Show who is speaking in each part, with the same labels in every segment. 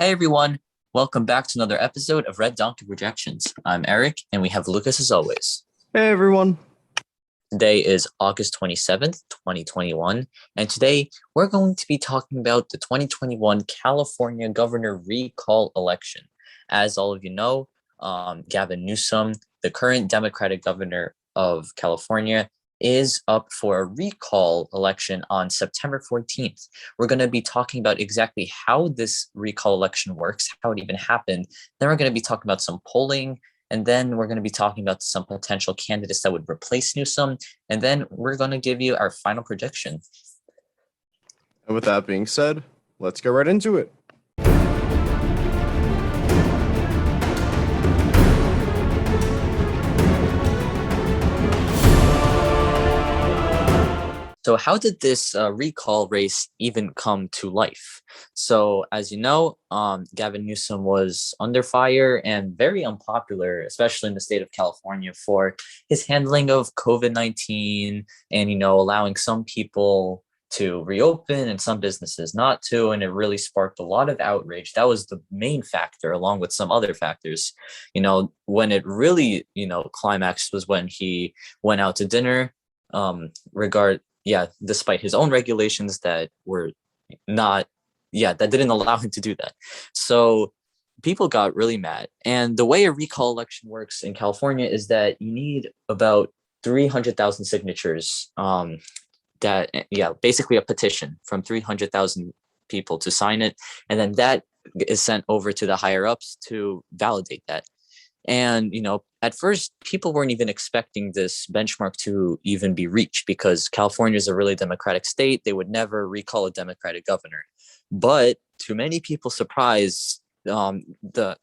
Speaker 1: Hey everyone, welcome back to another episode of Red Donkey Projections. I'm Eric, and we have Lucas as always.
Speaker 2: Hey everyone.
Speaker 1: Today is August 27th, 2021, and today we're going to be talking about the 2021 California governor recall election. As all of you know, Gavin Newsom, the current Democratic governor of California, is up for a recall election on September 14th. We're going to be talking about exactly how this recall election works, how it even happened. Then we're going to be talking about some polling, and then we're going to be talking about some potential candidates that would replace Newsom, and then we're going to give you our final prediction.
Speaker 2: And with that being said, let's get right into it.
Speaker 1: So how did this recall race even come to life? So as you know, Gavin Newsom was under fire and very unpopular, especially in the state of California, for his handling of COVID-19 and, allowing some people to reopen and some businesses not to. And it really sparked a lot of outrage. That was the main factor, along with some other factors. When it really, climaxed was when he went out to dinner, despite his own regulations that were that didn't allow him to do that. So people got really mad. And the way a recall election works in California is that you need about 300,000 signatures. Basically a petition from 300,000 people to sign it. And then that is sent over to the higher ups to validate that. And, at first, people weren't even expecting this benchmark to even be reached because California is a really democratic state. They would never recall a Democratic governor. But to many people's surprise, this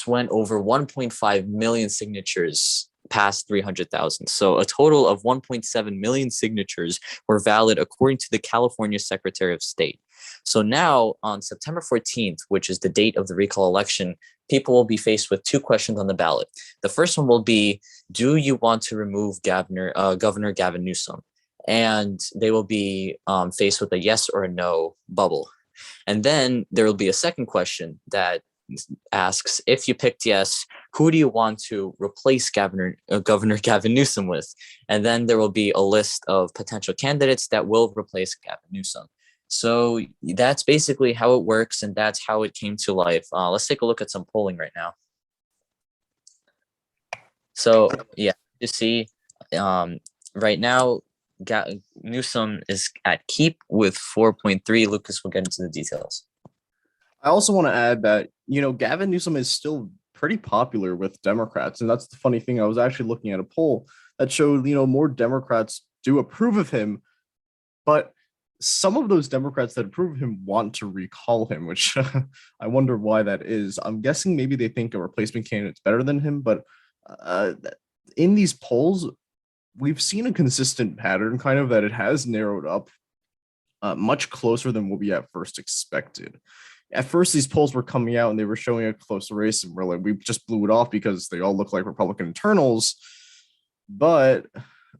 Speaker 1: went over 1.5 million signatures past 300,000. So a total of 1.7 million signatures were valid according to the California Secretary of State. So now on September 14th, which is the date of the recall election, people will be faced with two questions on the ballot. The first one will be, do you want to remove Governor Gavin Newsom? And they will be faced with a yes or a no bubble. And then there will be a second question that asks, if you picked yes, who do you want to replace Governor Gavin Newsom with? And then there will be a list of potential candidates that will replace Gavin Newsom. So that's basically how it works, and that's how it came to life. Let's take a look at some polling right now. So you see, right now, Newsom is at keep with 4.3. Lucas will get into the details.
Speaker 2: I also want to add that, Gavin Newsom is still pretty popular with Democrats. And that's the funny thing. I was actually looking at a poll that showed, more Democrats do approve of him, but some of those Democrats that approve of him want to recall him, which I wonder why that is. I'm guessing maybe they think a replacement candidate's better than him, but in these polls, we've seen a consistent pattern kind of that it has narrowed up much closer than what we at first expected. At first, these polls were coming out and they were showing a close race, and we just blew it off because they all look like Republican internals. But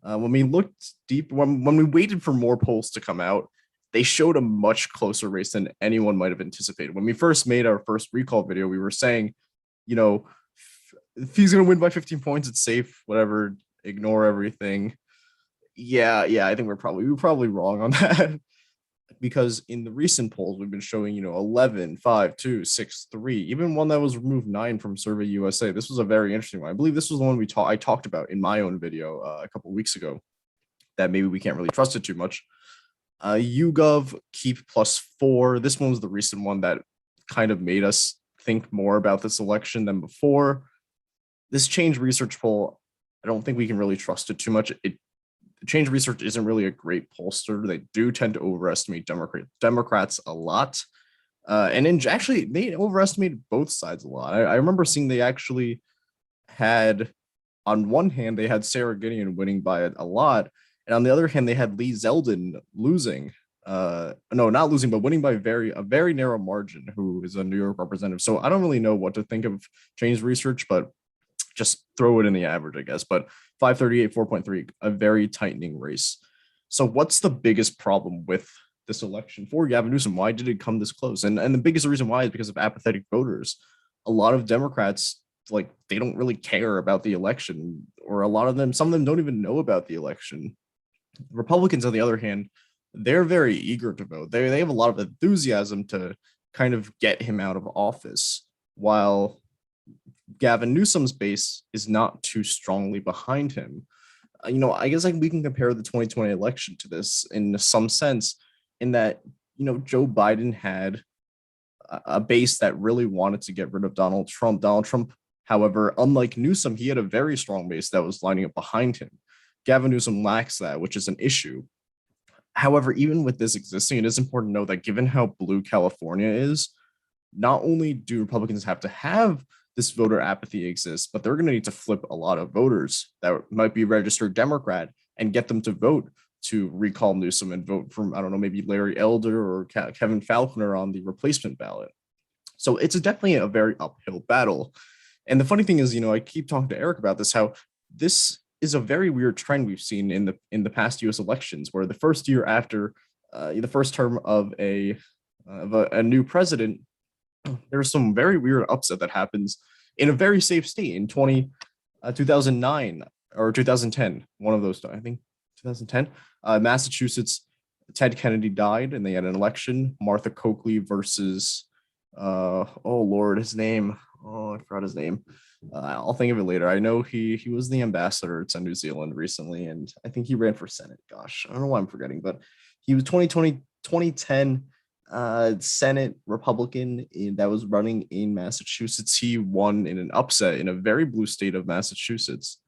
Speaker 2: when we looked deep, when we waited for more polls to come out, they showed a much closer race than anyone might have anticipated. When we first made our first recall video, we were saying, if he's going to win by 15 points, it's safe, whatever, ignore everything. Yeah, I think we were probably wrong on that. Because in the recent polls, we've been showing, 11, 5, 2, 6, 3, even one that was removed 9 from Survey USA. This was a very interesting one. I believe this was the one I talked about in my own video a couple of weeks ago, that maybe we can't really trust it too much. YouGov keep +4. This one was the recent one that kind of made us think more about this election than before. This Change Research poll, I don't think we can really trust it too much. Change Research isn't really a great pollster. They do tend to overestimate Democrats a lot. Actually, they overestimated both sides a lot. I remember seeing they actually had, on one hand, they had Sarah Gideon winning by a lot. And on the other hand, they had Lee Zeldin losing. No, not losing, but winning by a very narrow margin, who is a New York representative. So I don't really know what to think of Change Research, but just throw it in the average, I guess. But 538, 4.3, a very tightening race. So what's the biggest problem with this election for Gavin Newsom? Why did it come this close? And the biggest reason why is because of apathetic voters. A lot of Democrats, like, they don't really care about the election, or a lot of them, some of them don't even know about the election. Republicans, on the other hand, they're very eager to vote. They have a lot of enthusiasm to kind of get him out of office, while Gavin Newsom's base is not too strongly behind him. I guess like we can compare the 2020 election to this in some sense, in that Joe Biden had a base that really wanted to get rid of Donald Trump. Donald Trump, however, unlike Newsom, he had a very strong base that was lining up behind him. Gavin Newsom lacks that, which is an issue. However, even with this existing, it is important to know that given how blue California is, not only do Republicans have to have this voter apathy exist, but they're going to need to flip a lot of voters that might be registered Democrat and get them to vote to recall Newsom and vote from, I don't know, maybe Larry Elder or Kevin Faulconer on the replacement ballot. So it's definitely a very uphill battle. And the funny thing is, I keep talking to Eric about this, how this is a very weird trend we've seen in the past U.S. elections, where the first year after the first term of a new president, there's some very weird upset that happens in a very safe state in 2009 or 2010, one of those, I think 2010, Massachusetts. Ted Kennedy died and they had an election. Martha Coakley versus, oh Lord, his name. Oh, I forgot his name. I'll think of it later. I know he was the ambassador to New Zealand recently, and I think he ran for Senate. Gosh, I don't know why I'm forgetting, but he was 2010 Senate Republican that was running in Massachusetts. He won in an upset in a very blue state of Massachusetts.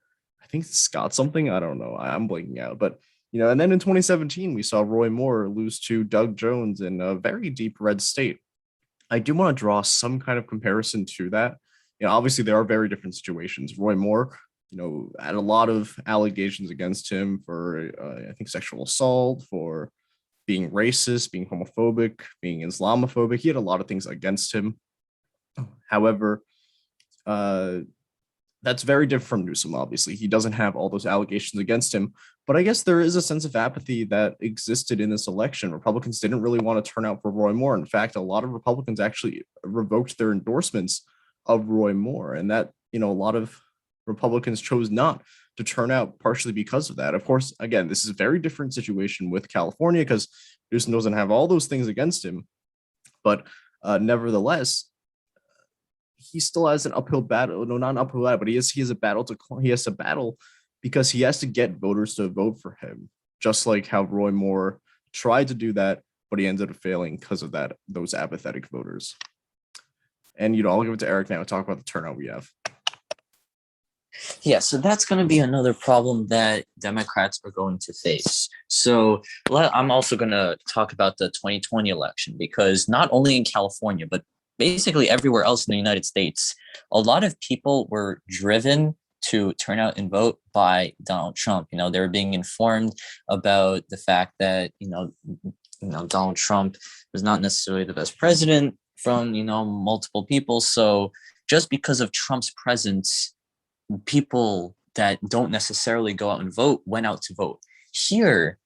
Speaker 2: I think Scott something. I don't know. I'm blanking out. But, and then in 2017, we saw Roy Moore lose to Doug Jones in a very deep red state. I do want to draw some kind of comparison to that. Obviously, there are very different situations. Roy Moore, had a lot of allegations against him for, I think, sexual assault, for being racist, being homophobic, being Islamophobic. He had a lot of things against him. However, that's very different from Newsom, obviously. He doesn't have all those allegations against him. But I guess there is a sense of apathy that existed in this election. Republicans didn't really want to turn out for Roy Moore. In fact, a lot of Republicans actually revoked their endorsements of Roy Moore. And that, a lot of Republicans chose not to turn out partially because of that. Of course, again, this is a very different situation with California because Newsom doesn't have all those things against him. But nevertheless, he still has an uphill battle. No, not an uphill battle, but he has to battle because he has to get voters to vote for him, just like how Roy Moore tried to do that, but he ended up failing because of those apathetic voters. And I'll give it to Eric now to talk about the turnout we have.
Speaker 1: Yeah, so that's going to be another problem that Democrats are going to face. So I'm also going to talk about the 2020 election, because not only in California, but basically everywhere else in the United States, a lot of people were driven to turn out and vote by Donald Trump. They were being informed about the fact that, Donald Trump was not necessarily the best president from, multiple people. So just because of Trump's presence, people that don't necessarily go out and vote went out to vote. Here,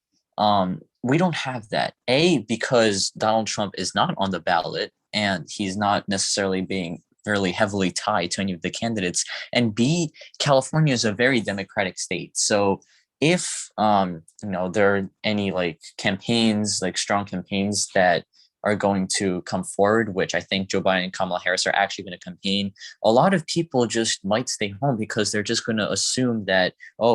Speaker 1: we don't have that. A, because Donald Trump is not on the ballot and he's not necessarily being fairly heavily tied to any of the candidates. And B, California is a very democratic state. So if, there are any campaigns, strong campaigns that are going to come forward, which I think Joe Biden and Kamala Harris are actually going to campaign, a lot of people just might stay home because they're just going to assume that,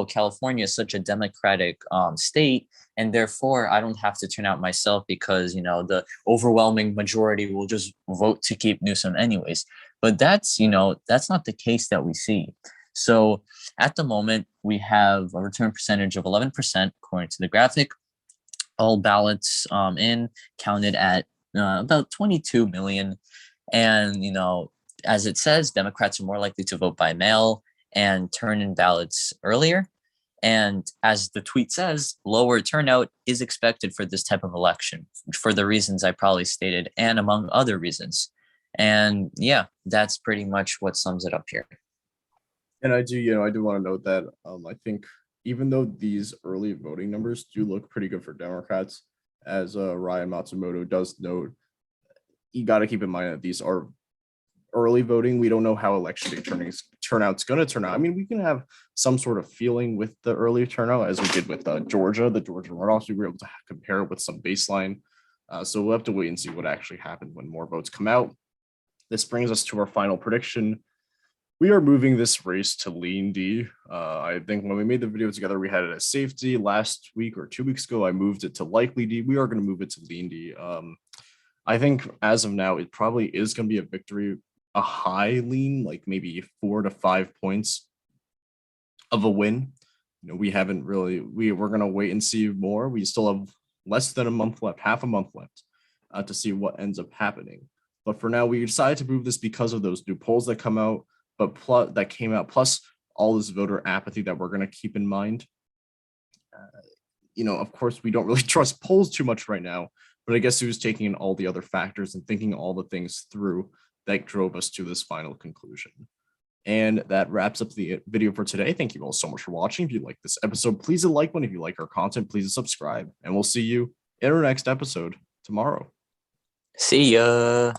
Speaker 1: California is such a democratic state, and therefore I don't have to turn out myself because, the overwhelming majority will just vote to keep Newsom anyways. But that's not the case that we see. So at the moment, we have a return percentage of 11%, according to the graphic. All ballots counted at about 22 million. And, as it says, Democrats are more likely to vote by mail and turn in ballots earlier. And as the tweet says, lower turnout is expected for this type of election for the reasons I probably stated, and among other reasons. And yeah, that's pretty much what sums it up here.
Speaker 2: And I do want to note that I think even though these early voting numbers do look pretty good for Democrats, as Ryan Matsumoto does note, you got to keep in mind that these are early voting. We don't know how election day turnout's going to turn out. I mean, we can have some sort of feeling with the early turnout as we did with Georgia, the Georgia runoffs. We were able to compare it with some baseline. So we'll have to wait and see what actually happens when more votes come out. This brings us to our final prediction. We are moving this race to lean D. I think when we made the video together, we had it as safety. Last week or 2 weeks ago, I moved it to likely D. We are going to move it to lean D. I think as of now, it probably is going to be a victory, a high lean, like maybe 4 to 5 points of a win. We haven't really, we're going to wait and see more. We still have less than a month left, half a month left to see what ends up happening. But for now, we decided to move this because of those new polls that come out, that came out, plus all this voter apathy that we're going to keep in mind. Of course, we don't really trust polls too much right now, but I guess it was taking in all the other factors and thinking all the things through that drove us to this final conclusion. And that wraps up the video for today. Thank you all so much for watching. If you like this episode, please like one. If you like our content, please subscribe. And we'll see you in our next episode tomorrow.
Speaker 1: See ya.